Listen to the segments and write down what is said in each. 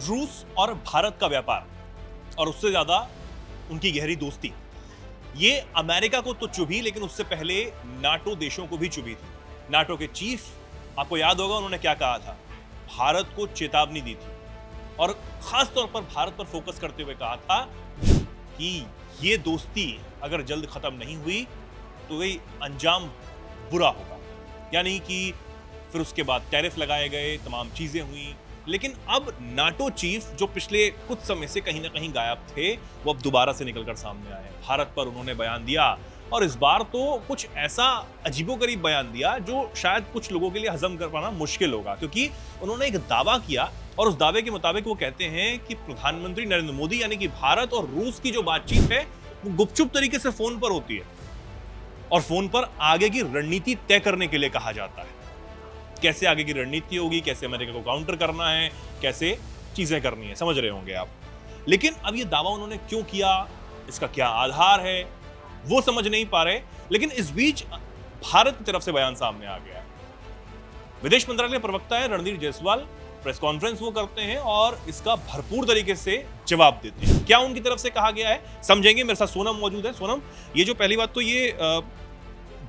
रूस और भारत का व्यापार और उससे ज्यादा उनकी गहरी दोस्ती, ये अमेरिका को तो चुभी, लेकिन उससे पहले नाटो देशों को भी चुभी थी। नाटो के चीफ, आपको याद होगा उन्होंने क्या कहा था, भारत को चेतावनी दी थी और खास तौर पर भारत पर फोकस करते हुए कहा था कि ये दोस्ती अगर जल्द खत्म नहीं हुई तो ये अंजाम बुरा होगा। यानी कि फिर उसके बाद टैरिफ लगाए गए, तमाम चीजें हुई, लेकिन अब नाटो चीफ जो पिछले कुछ समय से कहीं ना कहीं गायब थे, वो अब दोबारा से निकलकर सामने आए। भारत पर उन्होंने बयान दिया और इस बार तो कुछ ऐसा अजीबोगरीब बयान दिया जो शायद कुछ लोगों के लिए हजम कर पाना मुश्किल होगा, क्योंकि उन्होंने एक दावा किया और उस दावे के मुताबिक वो कहते हैं कि प्रधानमंत्री नरेंद्र मोदी यानी कि भारत और रूस की जो बातचीत है वो गुपचुप तरीके से फोन पर होती है और फोन पर आगे की रणनीति तय करने के लिए कहा जाता है। कैसे आगे की रणनीति होगी, कैसे अमेरिका को काउंटर करना है, कैसे चीजें करनी है, समझ रहे होंगे आप। लेकिन अब ये दावा उन्होंने क्यों किया, इसका क्या आधार है, वो समझ नहीं पा रहे। लेकिन इस बीच भारत की तरफ से बयान सामने आ गया है। विदेश मंत्रालय के प्रवक्ता है रणधीर जायसवाल, प्रेस कॉन्फ्रेंस वो करते हैं और इसका भरपूर तरीके से जवाब देते हैं। क्या उनकी तरफ से कहा गया है समझेंगे। मेरे साथ सोनम मौजूद है। सोनम, ये जो पहली बात तो ये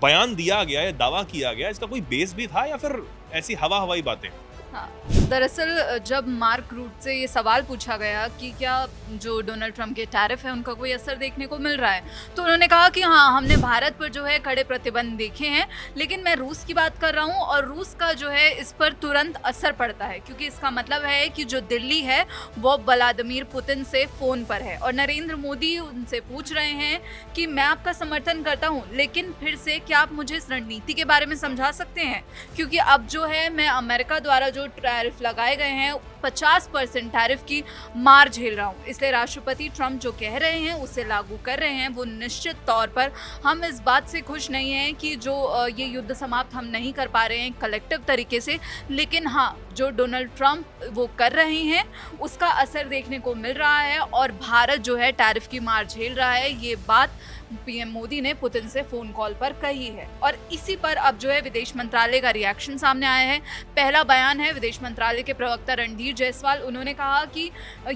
बयान दिया गया है, दावा किया गया, इसका कोई बेस भी था या फिर ऐसी हवाई बातें? हाँ, दरअसल जब मार्क रूट से ये सवाल पूछा गया कि क्या जो डोनाल्ड ट्रंप के टैरिफ है उनका कोई असर देखने को मिल रहा है, तो उन्होंने कहा कि हाँ, हमने भारत पर जो है कड़े प्रतिबंध देखे हैं, लेकिन मैं रूस की बात कर रहा हूँ और रूस का जो है इस पर तुरंत असर पड़ता है, क्योंकि इसका मतलब है कि जो दिल्ली है वो व्लादिमीर पुतिन से फ़ोन पर है और नरेंद्र मोदी उनसे पूछ रहे हैं कि मैं आपका समर्थन करता हूँ, लेकिन फिर से क्या आप मुझे इस रणनीति के बारे में समझा सकते हैं, क्योंकि अब जो है मैं अमेरिका द्वारा जो टैरिफ लगाए गए हैं 50% टैरिफ की मार झेल रहा हूँ, इसलिए राष्ट्रपति ट्रंप जो कह रहे हैं उसे लागू कर रहे हैं। वो निश्चित तौर पर हम इस बात से खुश नहीं हैं कि जो ये युद्ध समाप्त हम नहीं कर पा रहे हैं कलेक्टिव तरीके से, लेकिन हाँ, जो डोनाल्ड ट्रंप वो कर रहे हैं उसका असर देखने को मिल रहा है और भारत जो है टैरिफ की मार झेल रहा है। ये बात पीएम मोदी ने पुतिन से फोन कॉल पर कही है और इसी पर अब जो है विदेश मंत्रालय का रिएक्शन सामने आया है। पहला बयान है विदेश मंत्रालय के प्रवक्ता रणधीर जायसवाल। उन्होंने कहा कि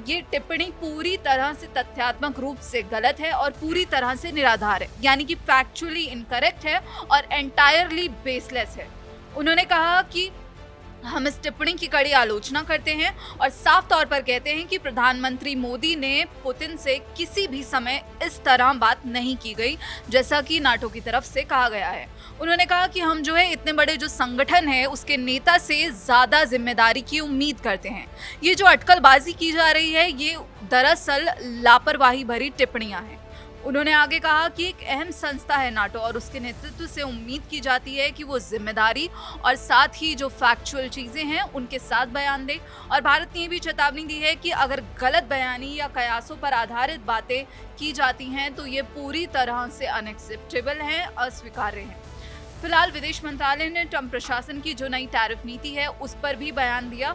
ये टिप्पणी पूरी तरह से तथ्यात्मक रूप से गलत है और पूरी तरह से निराधार है, यानी कि फैक्चुअली इनकरेक्ट है और एंटायरली बेसलेस है। उन्होंने कहा कि हम इस टिप्पणी की कड़ी आलोचना करते हैं और साफ तौर पर कहते हैं कि प्रधानमंत्री मोदी ने पुतिन से किसी भी समय इस तरह बात नहीं की गई जैसा कि नाटो की तरफ से कहा गया है। उन्होंने कहा कि हम जो है इतने बड़े जो संगठन है उसके नेता से ज़्यादा जिम्मेदारी की उम्मीद करते हैं। ये जो अटकलबाजी की जा रही है ये दरअसल लापरवाही भरी टिप्पणियां हैं। उन्होंने आगे कहा कि एक अहम संस्था है नाटो और उसके नेतृत्व से उम्मीद की जाती है कि वो जिम्मेदारी और साथ ही जो फैक्चुअल चीज़ें हैं उनके साथ बयान दे। और भारत ने भी चेतावनी दी है कि अगर गलत बयानी या कयासों पर आधारित बातें की जाती हैं तो ये पूरी तरह से अनएक्सेप्टेबल हैं, अस्वीकार्य हैं। फिलहाल विदेश मंत्रालय ने ट्रंप प्रशासन की जो नई टैरिफ नीति है उस पर भी बयान दिया।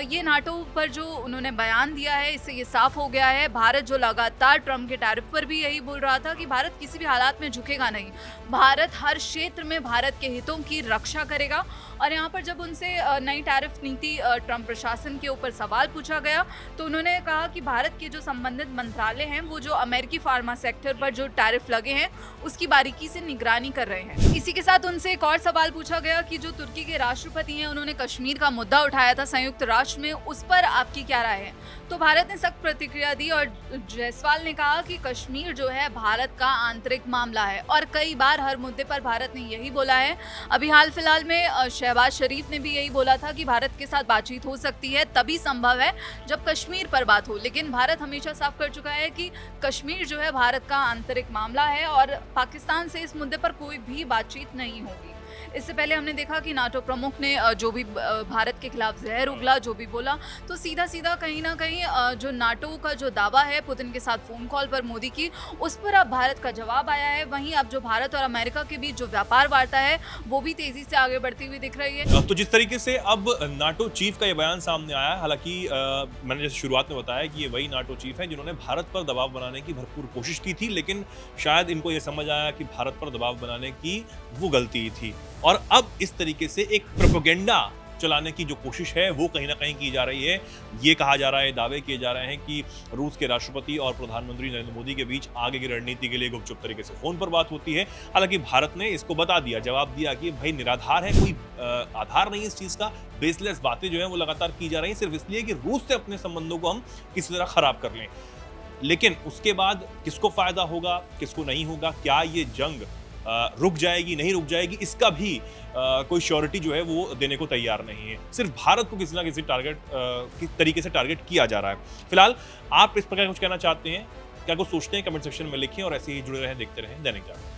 ये नाटो पर जो उन्होंने बयान दिया है इससे ये साफ हो गया है, भारत जो लगातार ट्रंप के टैरिफ पर भी यही बोल रहा था कि भारत किसी भी हालात में झुकेगा नहीं, भारत हर क्षेत्र में भारत के हितों की रक्षा करेगा। और यहाँ पर जब उनसे नई टैरिफ नीति ट्रंप प्रशासन के ऊपर सवाल पूछा गया तो उन्होंने कहा कि भारत के जो संबंधित मंत्रालय हैं वो जो अमेरिकी फार्मा सेक्टर पर जो टैरिफ लगे हैं उसकी बारीकी से निगरानी कर रहे हैं। इसी के साथ उनसे एक और सवाल पूछा गया कि जो तुर्की के राष्ट्रपति हैं उन्होंने कश्मीर का मुद्दा उठाया था संयुक्त राष्ट्र में, उस पर आपकी क्या राय है। तो भारत ने सख्त प्रतिक्रिया दी और जायसवाल ने कहा कि कश्मीर जो है भारत का आंतरिक मामला है और कई बार हर मुद्दे पर भारत ने यही बोला है। अभी हाल फिलहाल में शहबाज शरीफ ने भी यही बोला था कि भारत के साथ बातचीत हो सकती है तभी संभव है जब कश्मीर पर बात हो, लेकिन भारत हमेशा साफ कर चुका है कि कश्मीर जो है भारत का आंतरिक मामला है और पाकिस्तान से इस मुद्दे पर कोई भी बातचीत नहीं होगी। इससे पहले हमने देखा कि नाटो प्रमुख ने जो भी भारत के खिलाफ जहर उगला, जो भी बोला, तो सीधा सीधा कहीं ना कहीं जो नाटो का जो दावा है पुतिन के साथ फोन कॉल पर मोदी की, उस पर अब भारत का जवाब आया है। वहीं अब जो भारत और अमेरिका के बीच जो व्यापार वार्ता है वो भी तेजी से आगे बढ़ती हुई दिख रही है। तो जिस तरीके से अब नाटो चीफ का ये बयान सामने आया, हालांकि मैंने जैसे शुरुआत में बताया कि ये वही नाटो चीफ है जिन्होंने भारत पर दबाव बनाने की भरपूर कोशिश की थी, लेकिन शायद इनको ये समझ आया कि भारत पर दबाव बनाने की वो गलती थी और अब इस तरीके से एक प्रोपेगेंडा चलाने की जो कोशिश है वो कहीं ना कहीं की जा रही है। ये कहा जा रहा है, दावे किए जा रहे हैं कि रूस के राष्ट्रपति और प्रधानमंत्री नरेंद्र मोदी के बीच आगे की रणनीति के लिए गुपचुप तरीके से फोन पर बात होती है। हालांकि भारत ने इसको बता दिया, जवाब दिया कि भाई निराधार है, कोई आधार नहीं है इस चीज का, बेसलेस बातें जो है वो लगातार की जा रही हैं सिर्फ इसलिए कि रूस से अपने संबंधों को हम किसी तरह खराब कर लें। लेकिन उसके बाद किसको फायदा होगा, किसको नहीं होगा, क्या ये जंग रुक जाएगी नहीं रुक जाएगी, इसका भी कोई श्योरिटी जो है वो देने को तैयार नहीं है। सिर्फ भारत को किसी ना किसी तरीके से टारगेट किया जा रहा है। फिलहाल आप इस प्रकार कुछ कहना चाहते हैं, क्या कुछ सोचते हैं, कमेंट सेक्शन में लिखें और ऐसे ही जुड़े रहें, देखते रहें दैनिक जागरण।